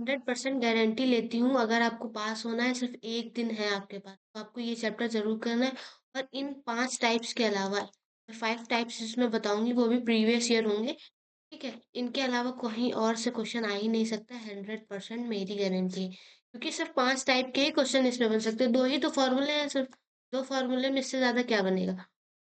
100% guarantee लेती हूँ, अगर आपको पास होना है, सिर्फ एक दिन है आपके पास, तो आपको ये चैप्टर जरूर करना है। और इन 5 टाइप्स के अलावा मैं 5 टाइप्स इसमें बताऊंगी, वो भी प्रीवियस ईयर होंगे। ठीक है, इनके अलावा कहीं और से क्वेश्चन आ ही नहीं सकता, 100% मेरी गारंटी है, क्योंकि सिर्फ 5 टाइप के ही क्वेश्चन इसमें बन सकते हैं। दो ही तो फॉर्मूले हैं, सिर्फ 2 फॉर्मूले में इससे ज्यादा क्या बनेगा।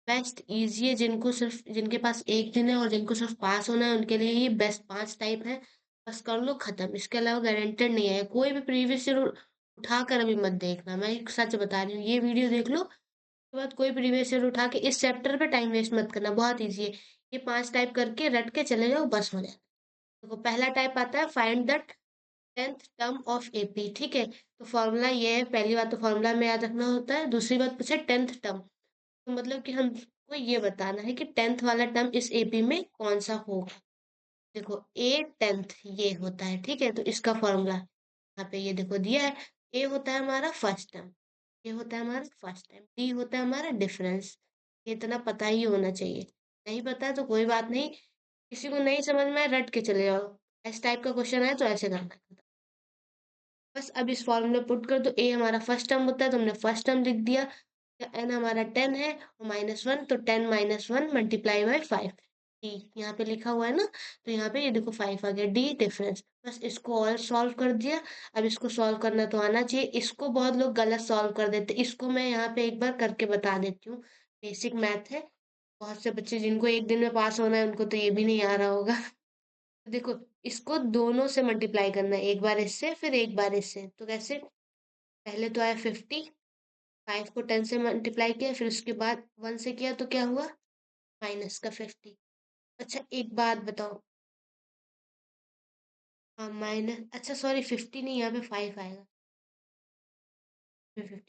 बेस्ट इजी है, जिनके पास एक दिन है और जिनको सिर्फ पास होना है, उनके लिए ये बेस्ट 5 टाइप है। बस कर लो खत्म, इसके अलावा गारंटेड नहीं है। कोई भी प्रीवियस ईयर उठाकर अभी मत देखना, मैं एक सच बता रही हूँ, ये वीडियो देख लो, उसके बाद कोई प्रीवियस ईयर उठा के इस चैप्टर पे टाइम वेस्ट मत करना, बहुत ईजी है। ये 5 टाइप करके रट के चले जाओ, बस हो जाए। देखो पहला टाइप आता है, find the 10th term of AP. ठीक है, तो फॉर्मूला ये है, पहली बात तो फॉर्मूला में याद रखना होता है, दूसरी बात पूछे 10th टर्म, तो मतलब कि हमको ये बताना है कि 10th वाला टर्म इस एपी में कौन सा होगा। देखो ए 10th ये होता है, ठीक है, तो इसका फॉर्मूला यहाँ पे ये देखो दिया है। ए होता है हमारा फर्स्ट टर्म, ये होता है हमारा फर्स्ट टर्म, डी होता है हमारा डिफरेंस। ये इतना पता ही होना चाहिए, नहीं पता है तो कोई बात नहीं, किसी को नहीं समझ में आए रट के चले जाओ, इस टाइप का क्वेश्चन है तो ऐसे करना है। बस अब इस फॉर्मूले पुट कर दो, ए हमारा फर्स्ट टर्म होता है तो हमने फर्स्ट टर्म लिख दिया, एन हमारा 10 है और -1, तो 10 -1 मल्टीप्लाई बाय 5। डी यहाँ पे लिखा हुआ है ना, तो यहाँ पे ये देखो 5 आ गया, डी डिफरेंस। बस इसको और सॉल्व कर दिया। अब इसको सॉल्व करना तो आना चाहिए, इसको बहुत लोग गलत सॉल्व कर देते, इसको मैं यहाँ पे एक बार करके बता देती हूँ। बेसिक मैथ है, बहुत से बच्चे जिनको एक दिन में पास होना है उनको तो ये भी नहीं आ रहा होगा। देखो इसको दोनों से मल्टीप्लाई करना है, एक बार इससे फिर एक बार इससे, तो कैसे, पहले तो आया 50, 5 को 10 से मल्टीप्लाई किया, फिर उसके बाद 1 से किया तो क्या हुआ, माइनस का 50। अच्छा एक बात बताओ, हाँ माइनस, अच्छा सॉरी 50 नहीं, यहाँ पे 5 आएगा, 50,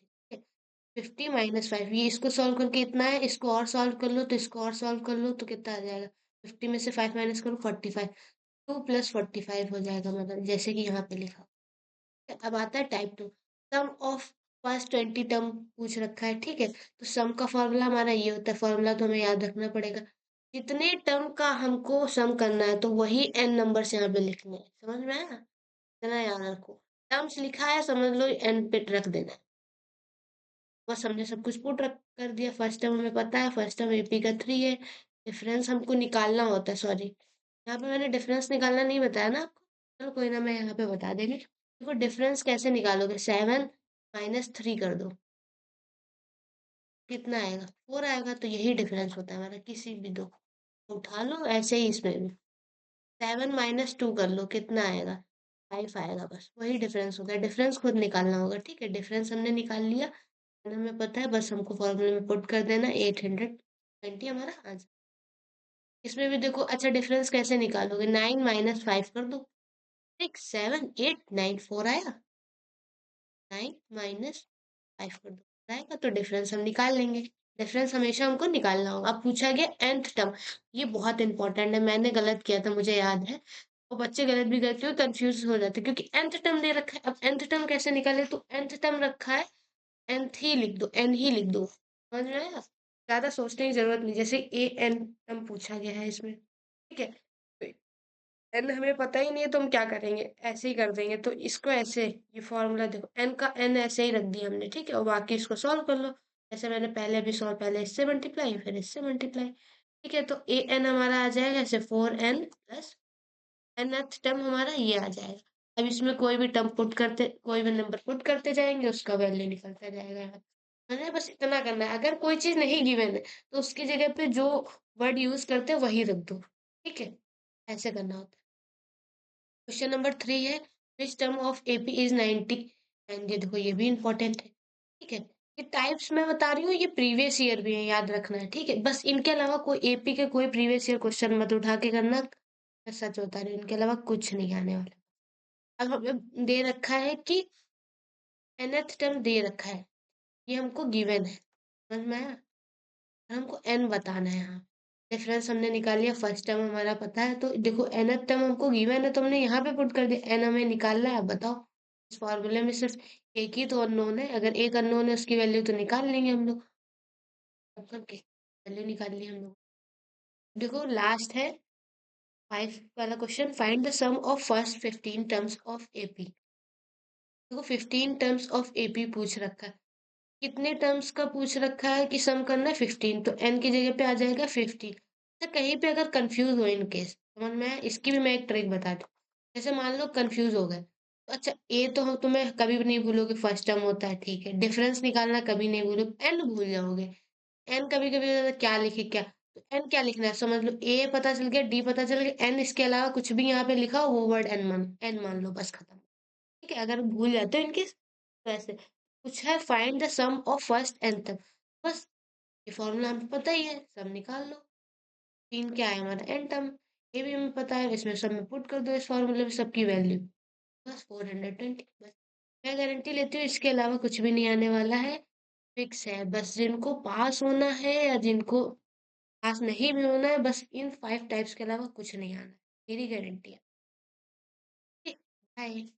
50 -5, ये इसको सॉल्व करके इतना है, इसको और सॉल्व कर लो तो इसको और सॉल्व कर लो तो कितना आ जाएगा, 50 में से 5 माइनस करो 45, 2 + 45 हो जाएगा, मतलब जैसे कि यहाँ पे लिखा। अब आता है type 2, sum of first 20 term पूछ रखा है, ठीक है, तो सम का फॉर्मूला हमारा ये होता है, फॉर्मूला तो हमें याद रखना पड़ेगा, जितने टर्म का हमको सम करना है तो वही एन नंबर से यहाँ पे लिखने हैं, समझ में आया, इतना याद रखो, टर्म्स लिखा है समझ लो एन पे रख देना है। बस हमने सब कुछ पुट रख कर दिया, फर्स्ट टर्म हमें पता है, फर्स्ट टर्म एपी का 3 है, डिफरेंस हमको निकालना होता है, सॉरी यहाँ पे मैंने डिफरेंस निकालना नहीं बताया ना आपको, चलो कोई ना, मैं यहाँ पे बता देंगे। देखो डिफरेंस कैसे निकालोगे, 7 -3 कर दो, कितना आएगा, 4 आएगा, तो यही डिफरेंस होता है हमारा, किसी भी दो उठा लो, ऐसे ही इसमें भी 7 -2 कर लो, कितना आएगा, 5 आएगा, बस वही डिफरेंस होता है, डिफरेंस खुद निकालना होगा, ठीक है, डिफरेंस हमने निकाल लिया, हमें पता है, बस हमको फॉर्मूले में पुट कर देना, 820 हमारा आंसर। इसमें भी देखो, अच्छा डिफरेंस कैसे निकालोगे, 9 -5 कर दो, 6 7 8 9 4 आया, 9 - 5 कर दो आएगा, तो डिफरेंस हम निकाल लेंगे। डिफरेंस हमेशा हमको निकालना होगा। अब पूछा गया nth टर्म, ये बहुत इंपॉर्टेंट है, मैंने गलत किया था मुझे याद है, और बच्चे गलत भी करते हो, कंफ्यूज हो जाते हैं, क्योंकि nth टर्म दे रखा है। अब nth टर्म कैसे निकाले, तो nth टर्म रखा है, nth ही लिख दो, n ही लिख दो, समझ में आया, ज्यादा सोचने की जरूरत नहीं, जैसे ए एन टर्म पूछा गया है इसमें, ठीक है, एन हमें पता ही नहीं है तो हम क्या करेंगे, ऐसे ही कर देंगे, तो इसको ऐसे, ये फॉर्मूला देखो, एन का एन ऐसे ही रख दिया हमने, ठीक है, और बाकी इसको सॉल्व कर लो, जैसे मैंने पहले भी सॉल्व, पहले इससे मल्टीप्लाई फिर इससे मल्टीप्लाई, ठीक है, तो ए एन हमारा आ जाएगा ऐसे 4n प्लस nth टर्म हमारा ये आ जाएगा। अब इसमें कोई भी टर्म पुट करते, कोई भी नंबर पुट करते जाएंगे, उसका वैल्यू निकलता जाएगा यहाँ, मैंने बस इतना करना है, अगर कोई चीज नहीं गिवन है तो उसकी जगह पे जो वर्ड यूज करते हैं वही रख दो, ठीक है, ऐसे करना होता है। क्वेश्चन नंबर 3 है, which term of AP is 90, and ये देखो ये भी इंपॉर्टेंट है, ठीक है, ये टाइप्स मैं बता रही हूँ, ये प्रीवियस ईयर भी है, याद रखना है, ठीक है, बस इनके अलावा कोई एपी के कोई प्रीवियस ईयर क्वेश्चन मत उठा के करना, मैं सच बता रही हूँ, इनके अलावा कुछ नहीं आने वाला। अब हमें दे रखा है कि nth टर्म दे रखा है, ये हमको गिवन है, समझ में आया, हमको n बताना है यहाँ, डिफरेंस हमने निकाल लिया, फर्स्ट टर्म हमारा पता है, तो देखो nth टर्म हमको गिवन है तो हमने यहाँ पे पुट कर दिया, n हमें निकालना है, अब बताओ, इस फॉर्मूले में सिर्फ एक ही तो अननोन है, अगर एक अननोन है उसकी वैल्यू तो निकाल लेंगे हम लोग, अब करके वैल्यू निकाल ली हम लोग। देखो लास्ट है, फाइव वाला question, find the sum of first 15 terms of AP. देखो 15 टर्म्स ऑफ एपी पूछ रखा है, कितने टर्म्स का पूछ रखा है कि सम करना है 15, तो एन की जगह पे आ जाएगा 15। तो कहीं पे अगर कंफ्यूज हो इन केस, समझ में आया, इसकी भी मैं एक ट्रिक बता दूं। जैसे मान लो कंफ्यूज हो गए, तो अच्छा ए तो हम तुम्हें कभी भी नहीं भूलोगे, फर्स्ट टर्म होता है, ठीक है, डिफरेंस निकालना कभी नहीं भूलोगे, एन भूल जाओगे। एन कभी कभी क्या लिखे क्या, तो एन क्या लिखना है, समझ लो ए पता चल गया, डी पता चल गया, एन इसके अलावा कुछ भी यहाँ पे लिखा हो वो वर्ड एन मान लो, बस खत्म। ठीक है, अगर भूल जाते हो इनके, तो ऐसे कुछ है, find the sum of first N तक, बस ये फॉर्मूला हमें पता ही है, सब निकाल लो। तीन क्या है हमारा एन टर्म, ये भी हमें पता है, इसमें सब में पुट कर दो इस फॉर्मूले में सबकी वैल्यू, बस 420। बस मैं गारंटी लेती हूँ इसके अलावा कुछ भी नहीं आने वाला है, फिक्स है। बस जिनको पास होना है या जिनको पास नहीं भी होना है, बस इन 5 टाइप्स के अलावा कुछ नहीं आना है, मेरी गारंटी है। बाय।